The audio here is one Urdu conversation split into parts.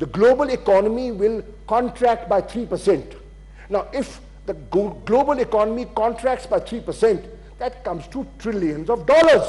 The global economy will contract by 3%. Now, if the global economy contracts by 3%, that comes to trillions of dollars.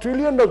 trillion of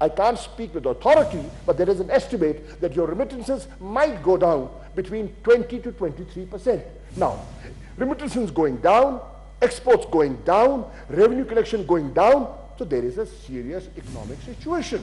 I can't speak with authority, but there is an estimate that your remittances might go down between 20 to 23%. Now, remittances going down, exports going down, revenue collection going down, so there is a serious economic situation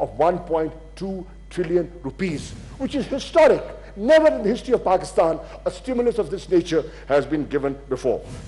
of 1.2 trillion rupees, which is historic. Never in the history of Pakistan a stimulus of this nature has been given before.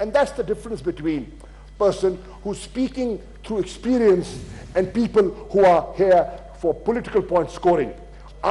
and that's the difference between person who's speaking through experience and people who are here for political point scoring.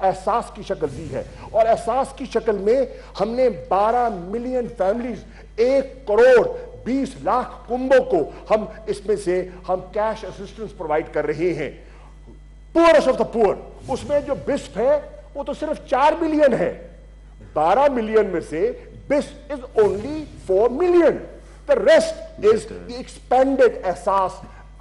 احساس کی شکل دی ہے, اور احساس کی شکل میں ہم نے 12 ملین فیملیز, 1 کروڑ 20 لاکھ کنبوں کو ہم اس میں سے ہم کیش اسسٹنس پرووائڈ کر رہے ہیں. پورسٹ آف دا پور, اس میں جو بسپ ہے وہ تو صرف 4 ملین ہے, 12 ملین میں سے بسپ is only 4 million. The rest is the expanded احساس.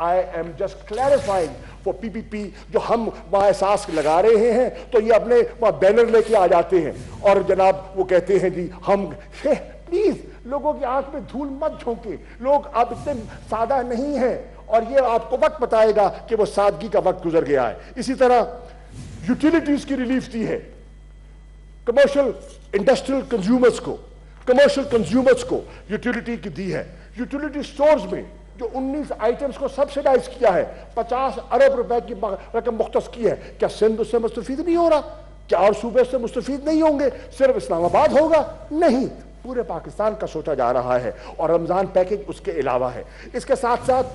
I am just clarifying for PPP جو ہم وہاں احساس لگا رہے ہیں تو یہ اپنے وہاں بینر لے کے آ جاتے ہیں اور جناب وہ کہتے ہیں جی ہم, پلیز لوگوں کی آنکھ میں دھول مت جھونکے, لوگ اب اتنے سادہ نہیں ہیں اور یہ آپ کو وقت بتائے گا کہ وہ سادگی کا وقت گزر گیا ہے. اسی طرح یوٹیلیٹیز کی ریلیف دی ہے کمرشل انڈسٹریل کنزیومرز کو, کمرشل کنزیومرز کو یوٹیلیٹی کی دی ہے. یوٹیلیٹی سٹورز میں جو 19 آئٹمز کو سبسیڈائز کیا ہے, 50 ارب روپے کی رقم مختص کی ہے. کیا سندھ اس سے مستفید نہیں ہو رہا؟ کیا اور صوبے سے مستفید نہیں ہوں گے؟ صرف اسلام آباد ہوگا؟ نہیں, پورے پاکستان کا سوچا جا رہا ہے اور رمضان پیکیج اس کے علاوہ ہے. اس کے ساتھ ساتھ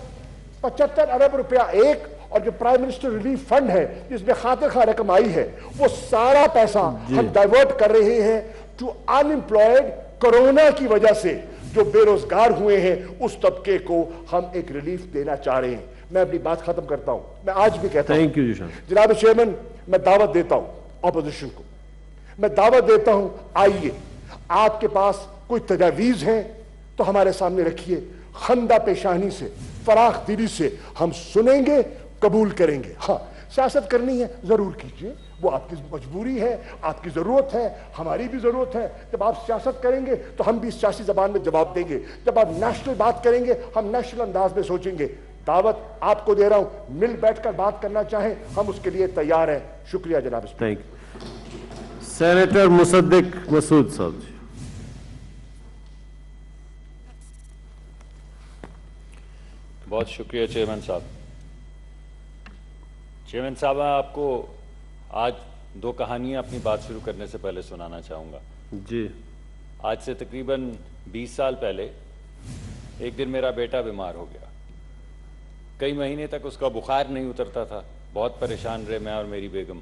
75 ارب روپیہ ایک, اور جو پرائم منسٹر ریلیف فنڈ ہے جس میں خاطر خواہ رقم آئی ہے, وہ سارا پیسہ ہم ڈائیورٹ کر رہے ہیں ٹو ان امپلائڈ, کرونا کی وجہ سے جو بے روزگار ہوئے ہیں اس طبقے کو ہم ایک ریلیف دینا چاہ رہے ہیں. میں اپنی بات ختم کرتا ہوں. میں آج بھی کہتا ہوں جناب چیئرمین, میں دعوت دیتا ہوں اپوزیشن کو, میں دعوت دیتا ہوں آئیے, آپ کے پاس کوئی تجاویز ہیں تو ہمارے سامنے رکھیے, خندہ پیشانی سے, فراخ دلی سے ہم سنیں گے, قبول کریں گے. ہاں سیاست کرنی ہے ضرور کیجئے, وہ آپ کی مجبوری ہے, آپ کی ضرورت ہے, ہماری بھی ضرورت ہے. جب آپ سیاست کریں گے تو ہم بھی سیاسی زبان میں جواب دیں گے. جب آپ نیشنل بات کریں گے ہم نیشنل انداز میں سوچیں گے. دعوت آپ کو دے رہا ہوں, مل بیٹھ کر بات کرنا چاہیں ہم اس کے لیے تیار ہیں. شکریہ جناب اسپیکر. سینیٹر مصدق مسعود صاحب جی. بہت شکریہ چیئرمین صاحب. چیئرمین صاحب, میں آپ کو آج 2 کہانیاں اپنی بات شروع کرنے سے پہلے سنانا چاہوں گا. جی. آج سے تقریباً 20 سال پہلے ایک دن میرا بیٹا بیمار ہو گیا. کئی مہینے تک اس کا بخار نہیں اترتا تھا, بہت پریشان رہے میں اور میری بیگم.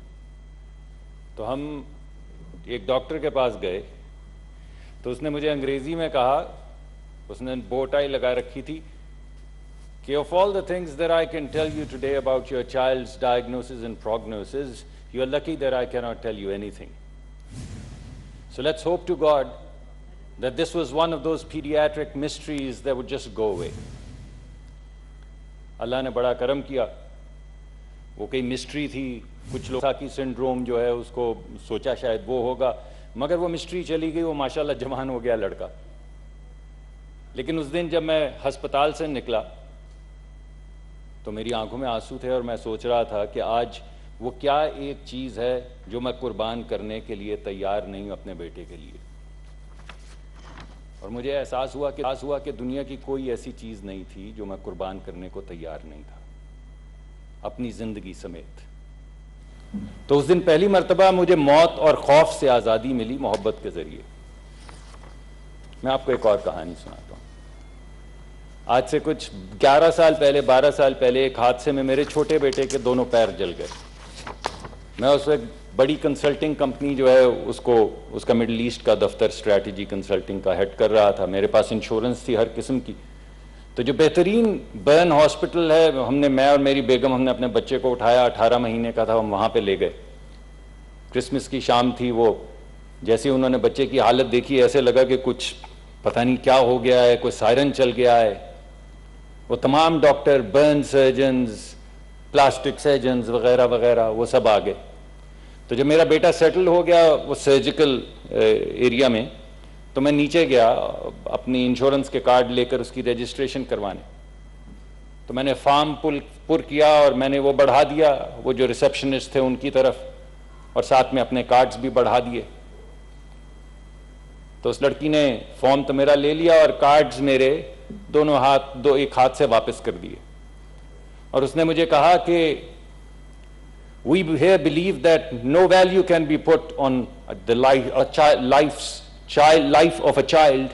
تو ہم ایک ڈاکٹر کے پاس گئے تو اس نے مجھے انگریزی میں کہا, اس نے بو ٹائی لگا رکھی تھی, کہ of all the things that I can tell you today about your child's diagnosis and prognosis, you are lucky that I cannot tell you anything. So let's hope to God that this was one of those pediatric mysteries that would just go away. اللہ نے بڑا کرم کیا, وہ کوئی مسٹری تھی, کچھ لوگ ساکی سنڈروم جو ہے اس کو سوچا شاید وہ ہوگا, مگر وہ مسٹری چلی گئی, وہ ماشاءاللہ جوان ہو گیا لڑکا. لیکن اس دن جب میں ہسپتال سے نکلا تو میری آنکھوں میں آنسو تھے اور میں سوچ رہا تھا کہ آج وہ کیا ایک چیز ہے جو میں قربان کرنے کے لیے تیار نہیں ہوں اپنے بیٹے کے لیے. اور مجھے احساس ہوا کہ دنیا کی کوئی ایسی چیز نہیں تھی جو میں قربان کرنے کو تیار نہیں تھا, اپنی زندگی سمیت. تو اس دن پہلی مرتبہ مجھے موت اور خوف سے آزادی ملی محبت کے ذریعے. میں آپ کو ایک اور کہانی سناتا ہوں. آج سے کچھ 11 سال پہلے 12 سال پہلے ایک حادثے میں میرے چھوٹے بیٹے کے دونوں پیر جل گئے. میں اس وقت بڑی کنسلٹنگ کمپنی جو ہے اس کا مڈل ایسٹ کا دفتر اسٹریٹجی کنسلٹنگ کا ہیڈ کر رہا تھا. میرے پاس انشورنس تھی ہر قسم کی. تو جو بہترین برن ہاسپٹل ہے, میں اور میری بیگم ہم نے اپنے بچے کو اٹھایا, 18 مہینے کا تھا, ہم وہاں پہ لے گئے. کرسمس کی شام تھی. وہ جیسے انہوں نے بچے کی حالت دیکھی ایسے لگا کہ کچھ پتہ نہیں کیا ہو گیا ہے, کوئی سائرن چل گیا ہے. وہ تمام doctor, burn surgeons, plastic surgeons وغیرہ وغیرہ وہ سب آ گئے. تو جب میرا بیٹا سیٹل ہو گیا وہ سرجیکل ایریا میں, تو میں نیچے گیا اپنی انشورنس کے کارڈ لے کر اس کی رجسٹریشن کروانے. تو میں نے فارم پر کیا اور میں نے وہ بڑھا دیا وہ جو ریسیپشنسٹ تھے ان کی طرف, اور ساتھ میں اپنے کارڈز بھی بڑھا دیے. تو اس لڑکی نے فارم تو میرا لے لیا اور کارڈز میرے دونوں ایک ہاتھ سے واپس کر دیے. اور اس نے مجھے کہا کہ we here believe that no value can be put on the life of a child,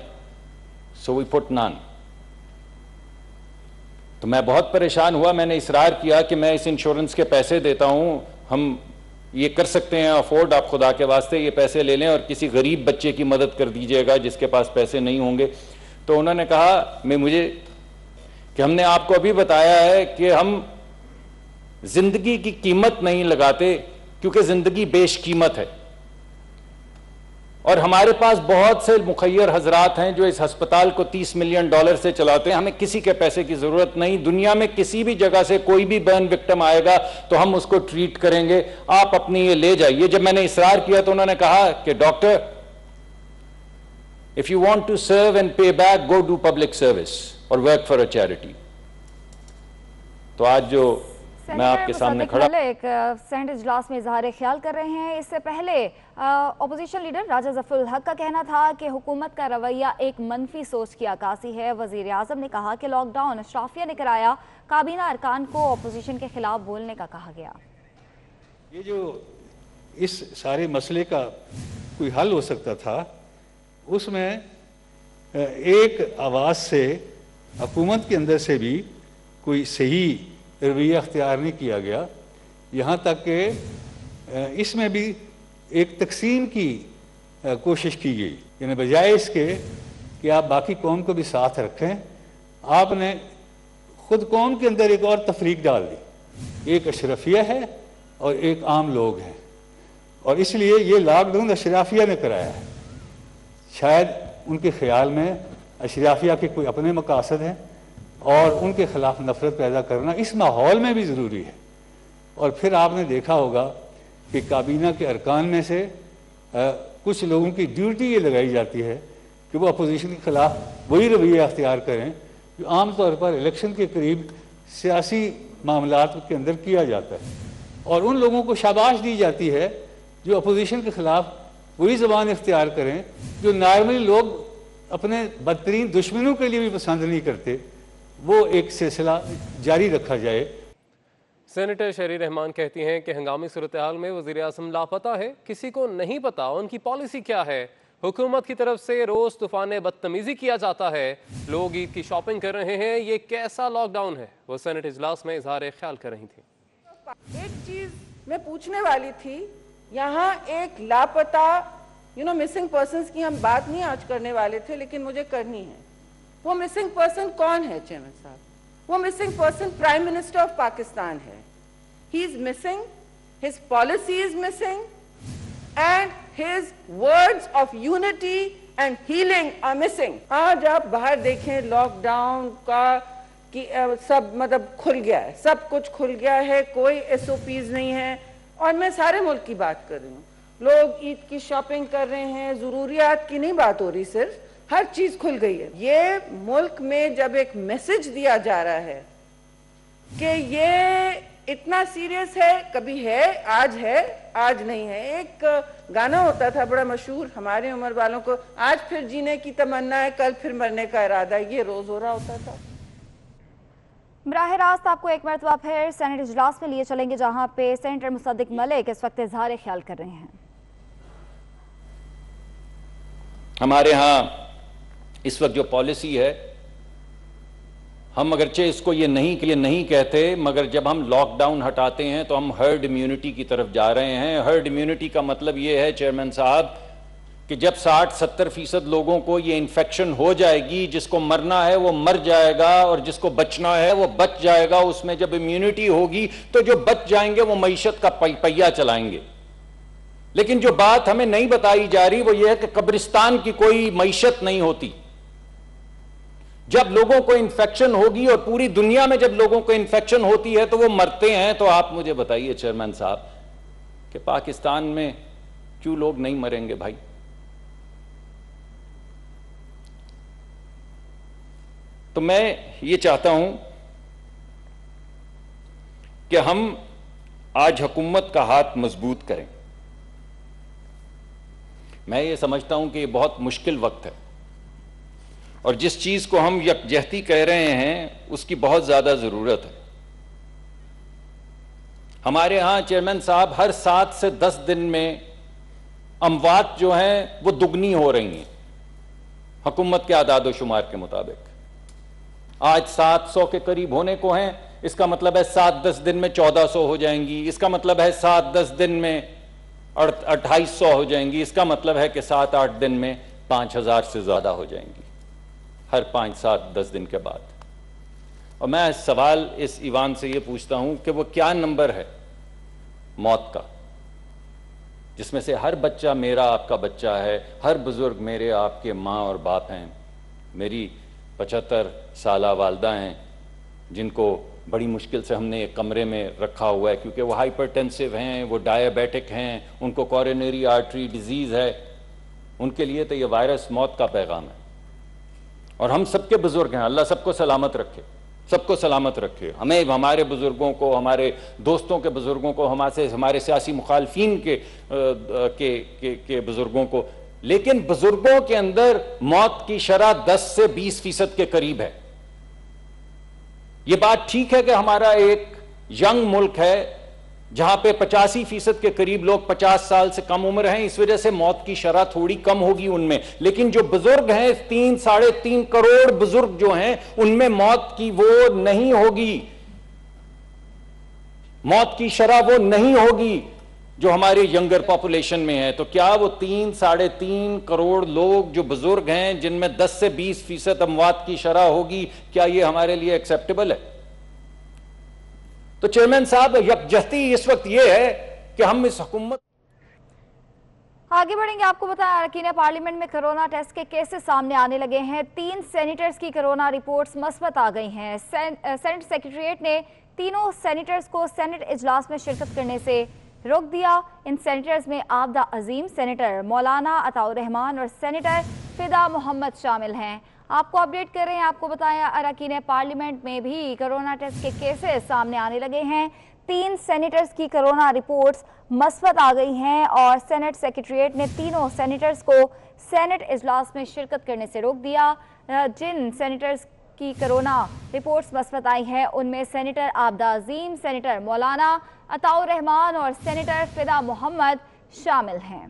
so we put none. تو میں بہت پریشان ہوا. میں نے اصرار کیا کہ میں اس انشورنس کے پیسے دیتا ہوں ہم یہ کر سکتے ہیں افورڈ، آپ خدا کے واسطے یہ پیسے لے لیں اور کسی غریب بچے کی مدد کر دیجئے گا جس کے پاس پیسے نہیں ہوں گے. تو انہوں نے کہا کہ ہم نے آپ کو ابھی بتایا ہے کہ ہم زندگی کی قیمت نہیں لگاتے کیونکہ زندگی بیش قیمت ہے، اور ہمارے پاس بہت سے مخیر حضرات ہیں جو اس ہسپتال کو $30 ملین سے چلاتے ہیں. ہمیں کسی کے پیسے کی ضرورت نہیں. دنیا میں کسی بھی جگہ سے کوئی بھی برن وکٹم آئے گا تو ہم اس کو ٹریٹ کریں گے، آپ اپنی یہ لے جائیے. جب میں نے اصرار کیا تو انہوں نے کہا کہ doctor if you want to serve and pay back, go do public service or work for a charity. تو آج جو میں آپ کے سامنے کھڑا ایک سینٹ اجلاس میں اظہار خیال کر رہے ہیں. اس سے پہلے اپوزیشن لیڈر راجہ ظفر الحق کا کہنا تھا کہ حکومت کا رویہ ایک منفی سوچ کی عکاسی ہے. وزیر اعظم نے کہا کہ لاک ڈاؤن اشرافیہ نے کرایا، کابینہ ارکان کو اپوزیشن کے خلاف بولنے کا کہا گیا. یہ جو اس سارے مسئلے کا کوئی حل ہو سکتا تھا، اس میں ایک آواز سے حکومت کے اندر سے بھی کوئی صحیح رویہ اختیار نہیں کیا گیا. یہاں تک کہ اس میں بھی ایک تقسیم کی کوشش کی گئی، یعنی بجائے اس کے کہ آپ باقی قوم کو بھی ساتھ رکھیں، آپ نے خود قوم کے اندر ایک اور تفریق ڈال دی. ایک اشرفیہ ہے اور ایک عام لوگ ہیں، اور اس لیے یہ لاک ڈاؤن اشرافیہ نے کرایا ہے. شاید ان کے خیال میں اشرافیہ کے کوئی اپنے مقاصد ہیں اور ان کے خلاف نفرت پیدا کرنا اس ماحول میں بھی ضروری ہے. اور پھر آپ نے دیکھا ہوگا کہ کابینہ کے ارکان میں سے کچھ لوگوں کی ڈیوٹی یہ لگائی جاتی ہے کہ وہ اپوزیشن کے خلاف وہی رویہ اختیار کریں جو عام طور پر الیکشن کے قریب سیاسی معاملات کے اندر کیا جاتا ہے. اور ان لوگوں کو شاباش دی جاتی ہے جو اپوزیشن کے خلاف وہی زبان اختیار کریں جو نارملی لوگ اپنے بدترین دشمنوں کے لیے بھی پسند نہیں کرتے. وہ ایک سلسلہ جاری رکھا جائے. سینیٹر شہری رحمان کہتی ہیں کہ ہنگامی صورتحال میں وزیر اعظم لاپتہ ہے، کسی کو نہیں پتا ان کی پالیسی کیا ہے. حکومت کی طرف سے روز طوفان بدتمیزی کیا جاتا ہے، لوگ عید کی شاپنگ کر رہے ہیں، یہ کیسا لاک ڈاؤن ہے؟ وہ سینٹ اجلاس میں اظہار خیال کر رہی تھی. ایک چیز میں پوچھنے والی تھی، یہاں ایک لاپتہ مسنگ پرسنز کی ہم بات نہیں آج کرنے والے تھے لیکن مجھے کرنی ہے. وہ مسنگ پرسن کون ہے چیئرمین صاحب؟ وہ missing person prime minister of Pakistan ہے. He is missing, his policy is missing and his words of unity and healing are missing. آج آپ باہر دیکھیں لاک ڈاؤن کا کہ سب مطلب کھل گیا ہے، سب کچھ کھل گیا ہے، کوئی ایس او پیز نہیں ہے. اور میں سارے ملک کی بات کر رہی ہوں، لوگ عید کی شاپنگ کر رہے ہیں، ضروریات کی نہیں بات ہو رہی، صرف ہر چیز کھل گئی ہے. یہ ملک میں جب ایک میسج دیا جا رہا ہے کہ یہ اتنا سیریس ہے، کبھی ہے، آج نہیں ہے. ایک گانا ہوتا تھا بڑا مشہور ہمارے عمر والوں کو، آج پھر جینے کی تمنا ہے، کل پھر مرنے کا ارادہ ہے. یہ روز ہو رہا ہوتا تھا. براہ راست آپ کو ایک مرتبہ پھر سینٹ اجلاس میں لیے چلیں گے جہاں پہ سینیٹر مصدق ملک اس وقت اظہار خیال کر رہے ہیں. ہمارے ہاں اس وقت جو پالیسی ہے، ہم اگرچہ اس کو یہ نہیں کہتے، مگر جب ہم لاک ڈاؤن ہٹاتے ہیں تو ہم ہرڈ امیونٹی کی طرف جا رہے ہیں. ہرڈ امیونٹی کا مطلب یہ ہے چیئرمین صاحب کہ جب 60-70% لوگوں کو یہ انفیکشن ہو جائے گی، جس کو مرنا ہے وہ مر جائے گا اور جس کو بچنا ہے وہ بچ جائے گا. اس میں جب امیونٹی ہوگی تو جو بچ جائیں گے وہ معیشت کا پہیہ چلائیں گے. لیکن جو بات ہمیں نہیں بتائی جا رہی وہ یہ ہے کہ قبرستان کی کوئی معیشت نہیں ہوتی. جب لوگوں کو انفیکشن ہوگی اور پوری دنیا میں جب لوگوں کو انفیکشن ہوتی ہے تو وہ مرتے ہیں. تو آپ مجھے بتائیے چیئرمین صاحب کہ پاکستان میں کیوں لوگ نہیں مریں گے بھائی؟ تو میں یہ چاہتا ہوں کہ ہم آج حکومت کا ہاتھ مضبوط کریں. میں یہ سمجھتا ہوں کہ یہ بہت مشکل وقت ہے اور جس چیز کو ہم یکجہتی کہہ رہے ہیں اس کی بہت زیادہ ضرورت ہے. ہمارے ہاں چیئرمین صاحب ہر 7 سے 10 دن میں اموات جو ہیں وہ دگنی ہو رہی ہیں حکومت کے اعداد و شمار کے مطابق. آج 700 کے قریب ہونے کو ہیں. اس کا مطلب ہے 7-10 دن میں 1400 ہو جائیں گی، اس کا مطلب ہے 7-10 دن میں 2800 ہو جائیں گی، اس کا مطلب ہے کہ 7-8 دن میں 5000 سے زیادہ ہو جائیں گی ہر 5-7-10 دن کے بعد۔ اور میں سوال اس ایوان سے یہ پوچھتا ہوں کہ وہ کیا نمبر ہے موت کا جس میں سے ہر بچہ میرا آپ کا بچہ ہے، ہر بزرگ میرے آپ کے ماں اور باپ ہیں، میری 75 سالہ والدہ ہیں جن کو بڑی مشکل سے ہم نے ایک کمرے میں رکھا ہوا ہے کیونکہ وہ ہائپر ٹینسو ہیں، وہ ڈائیبیٹک ہیں، ان کو کورونری آرٹری ڈیزیز ہے، ان کے لیے تو یہ وائرس موت کا پیغام ہے۔ اور ہم سب کے بزرگ ہیں، اللہ سب کو سلامت رکھے، سب کو سلامت رکھے، ہمیں ہمارے بزرگوں کو، ہمارے دوستوں کے بزرگوں کو، ہمارے سیاسی مخالفین کے بزرگوں کو، لیکن بزرگوں کے اندر موت کی شرح 10 سے 20% کے قریب ہے۔ یہ بات ٹھیک ہے کہ ہمارا ایک ینگ ملک ہے جہاں پہ 85% کے قریب لوگ 50 سال سے کم عمر ہیں، اس وجہ سے موت کی شرح تھوڑی کم ہوگی ان میں، لیکن جو بزرگ ہیں 3-3.5 کروڑ بزرگ جو ہیں ان میں موت کی وہ نہیں ہوگی، موت کی شرح وہ نہیں ہوگی جو ہمارے ینگر پاپولیشن میں ہے۔ تو کیا وہ 3-3.5 کروڑ لوگ جو بزرگ ہیں جن میں 10 سے 20% اموات کی شرح ہوگی، کیا یہ ہمارے لیے ایکسیپٹیبل ہے؟ تو چیئرمین صاحب یکجہتی اس وقت یہ ہے کہ ہم اس حکومت آگے بڑھیں گے۔ آپ کو بتائیں اراکین پارلیمنٹ میں کرونا ٹیسٹ کے کیسز سامنے آنے لگے ہیں۔ 3 سینیٹرز کی کرونا رپورٹس مثبت آ گئی ہیں۔ سینٹ سیکریٹریٹ نے تینوں سینیٹرز کو سینٹ اجلاس میں شرکت کرنے سے روک دیا۔ ان سینیٹرز میں عابدہ عظیم، سینیٹر مولانا عطاء الرحمان اور سینیٹر فدا محمد شامل ہیں۔ آپ کو اپڈیٹ کر رہے ہیں، آپ کو بتایا اراکین پارلیمنٹ میں بھی کرونا ٹیسٹ کے کیسز سامنے آنے لگے ہیں۔ 3 سینیٹرز کی کرونا رپورٹس مثبت آ گئی ہیں اور سینٹ سیکریٹریٹ نے تینوں سینیٹرز کو سینٹ اجلاس میں شرکت کرنے سے روک دیا۔ جن سینیٹرز کی کرونا رپورٹس مثبت آئی ہیں ان میں سینیٹر عابدہ عظیم، سینیٹر مولانا عطاء الرحمان اور سینیٹر فدا محمد شامل ہیں۔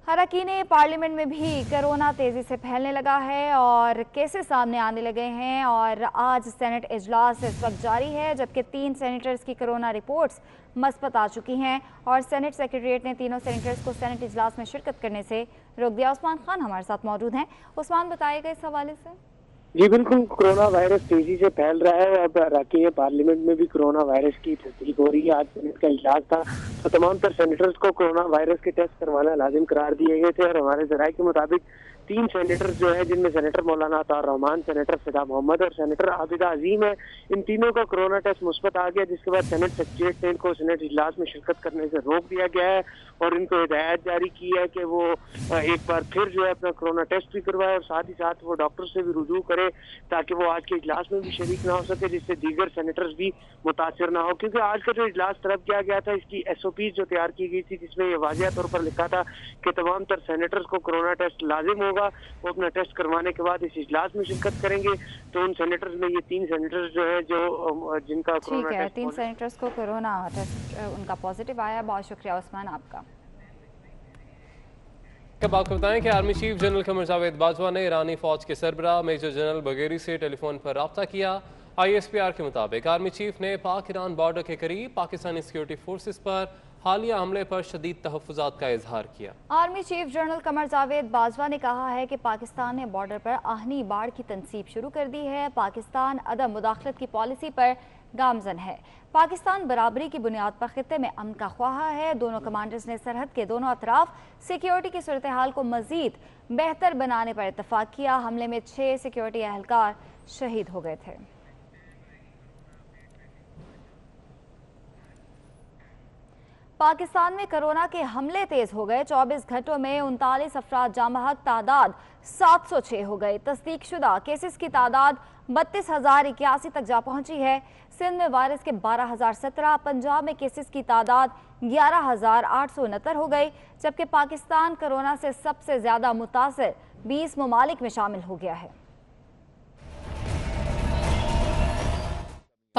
اراکین پارلیمنٹ میں بھی کرونا تیزی سے پھیلنے لگا ہے اور کیسز سامنے آنے لگے ہیں اور آج سینٹ اجلاس اس وقت جاری ہے جبکہ 3 سینیٹرز کی کرونا رپورٹس مثبت آ چکی ہیں اور سینٹ سیکریٹریٹ نے تینوں سینیٹرز کو سینٹ اجلاس میں شرکت کرنے سے روک دیا۔ عثمان خان ہمارے ساتھ موجود ہیں۔ عثمان بتائے گا اس حوالے سے؟ جی بالکل، کرونا وائرس تیزی سے پھیل رہا ہے۔ اب اراکین پارلیمنٹ میں بھی کرونا وائرس کی تصدیق ہو رہی ہے۔ آج سینٹ کا اجلاس تھا تو تمام تر سینیٹرز کو کرونا وائرس کے ٹیسٹ کروانا لازم قرار دیے گئے تھے اور ہمارے ذرائع کے مطابق 3 سینیٹر جو ہے جن میں سینیٹر مولانا عطاء الرحمان، سینیٹر فدا محمد اور سینیٹر عابدہ عظیم ہے، ان تینوں کا کرونا ٹیسٹ مثبت آ گیا، جس کے بعد سینٹ سیکریٹریٹ نے ان کو سینٹ اجلاس میں شرکت کرنے سے روک دیا گیا ہے اور ان کو ہدایت جاری کی ہے کہ وہ ایک بار پھر جو ہے اپنا کرونا ٹیسٹ بھی کروائے اور ساتھ ہی ساتھ وہ ڈاکٹر سے بھی رجوع کرے تاکہ وہ آج کے اجلاس میں بھی شریک نہ ہو سکے، جس سے دیگر سینیٹرز بھی متاثر نہ ہو، کیونکہ آج کا جو اجلاس طلب کیا گیا تھا اس کی SOPs جو تیار کی گئی تھی جس میں یہ واضح طور پر لکھا تھا کہ تمام تر سینیٹرز کو کرونا ٹیسٹ لازم ہوگا، وہ اپنا ٹیسٹ کروانے کے بعد اس اجلاس میں شرکت کریں گے۔ تو ان سینیٹرز میں یہ 3 سینیٹرز جو ہے جو جن کا کرونا ٹیسٹ 3 سینیٹرز کو کرونا ٹیسٹ ان کا پازیٹیو آیا۔ بہت شکریہ عثمان آپ کا۔ اب آپ کو بتائیں کہ army chief general Qamar Javed Bajwa نے ایرانی فوج کے سربراہ میجر جنرل بگیری سے ٹیلی فون پر رابطہ کیا۔ ISPR کے مطابق آرمی چیف نے پاک ایران بارڈر کے قریب پاکستانی سیکیورٹی فورسز پر حالیہ حملے پر شدید تحفظات کا اظہار کیا۔ Army chief general Qamar Javed Bajwa نے کہا ہے کہ پاکستان نے بارڈر پر آہنی باڑ کی تنصیب شروع کر دی ہے۔ پاکستان عدم مداخلت کی پالیسی پر گامزن ہے۔ پاکستان برابری کی بنیاد پر خطے میں امن کا خواہاں ہے۔ دونوں کمانڈرز نے سرحد کے دونوں اطراف سیکیورٹی کی صورتحال کو مزید بہتر بنانے پر اتفاق کیا۔ حملے میں 6 سیکیورٹی اہلکار شہید ہو گئے تھے۔ پاکستان میں کرونا کے حملے تیز ہو گئے۔ 24 گھنٹوں میں 39 افراد جاں بحق، تعداد 706 ہو گئی۔ تصدیق شدہ کیسز کی تعداد 32,081 تک جا پہنچی ہے۔ سندھ میں وائرس کے 12,017، پنجاب میں کیسز کی تعداد 11,869 ہو گئی، جبکہ پاکستان کرونا سے سب سے زیادہ متاثر 20 ممالک میں شامل ہو گیا ہے۔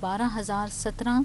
12,017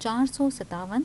457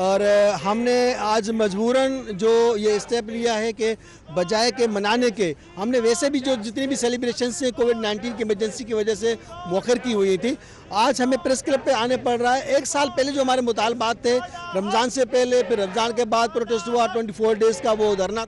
اور ہم نے آج مجبوراً جو یہ اسٹیپ لیا ہے کہ بجائے کہ منانے کے، ہم نے ویسے بھی جو جتنی بھی سیلیبریشنز سے کووڈ-19 کی ایمرجنسی کی وجہ سے مؤخر کی ہوئی تھی، آج ہمیں پریس کلب پہ آنے پڑ رہا ہے۔ 1 سال پہلے جو ہمارے مطالبات تھے، رمضان سے پہلے، پھر رمضان کے بعد پروٹیسٹ ہوا 24 ڈیز کا وہ دھرنا۔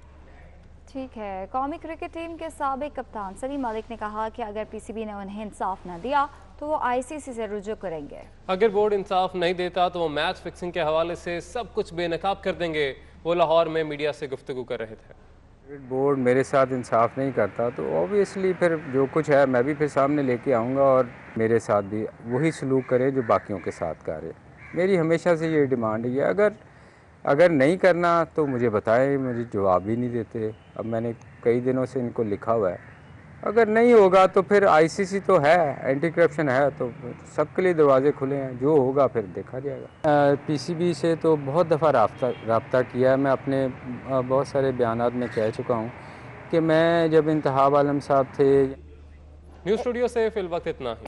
ٹھیک ہے، قومی کرکٹ ٹیم کے سابق کپتان سلیم ملک نے کہا کہ اگر پی سی بی نے انہیں انصاف نہ دیا تو وہ آئی سی سی سے رجوع کریں گے۔ اگر بورڈ انصاف نہیں دیتا تو وہ میچ فکسنگ کے حوالے سے سب کچھ بے نقاب کر دیں گے۔ وہ لاہور میں میڈیا سے گفتگو کر رہے تھے۔ بورڈ میرے ساتھ انصاف نہیں کرتا تو اوبیسلی پھر جو کچھ ہے میں بھی پھر سامنے لے کے آؤں گا اور میرے ساتھ بھی وہی سلوک کرے جو باقیوں کے ساتھ کرے۔ میری ہمیشہ سے یہ ڈیمانڈ ہے، اگر نہیں کرنا تو مجھے بتائیں، مجھے جواب بھی نہیں دیتے۔ اب میں نے کئی دنوں سے ان کو لکھا ہوا ہے، اگر نہیں ہوگا تو پھر آئی سی سی تو ہے، اینٹی کرپشن ہے، تو سب کے لیے دروازے کھلے ہیں، جو ہوگا پھر دیکھا جائے گا۔ پی سی بی سے تو بہت دفعہ رابطہ کیا ہے، میں اپنے بہت سارے بیانات میں کہہ چکا ہوں کہ میں جب انتخاب عالم صاحب تھے۔ نیوز اسٹوڈیو سے فی الوقت اتنا ہی۔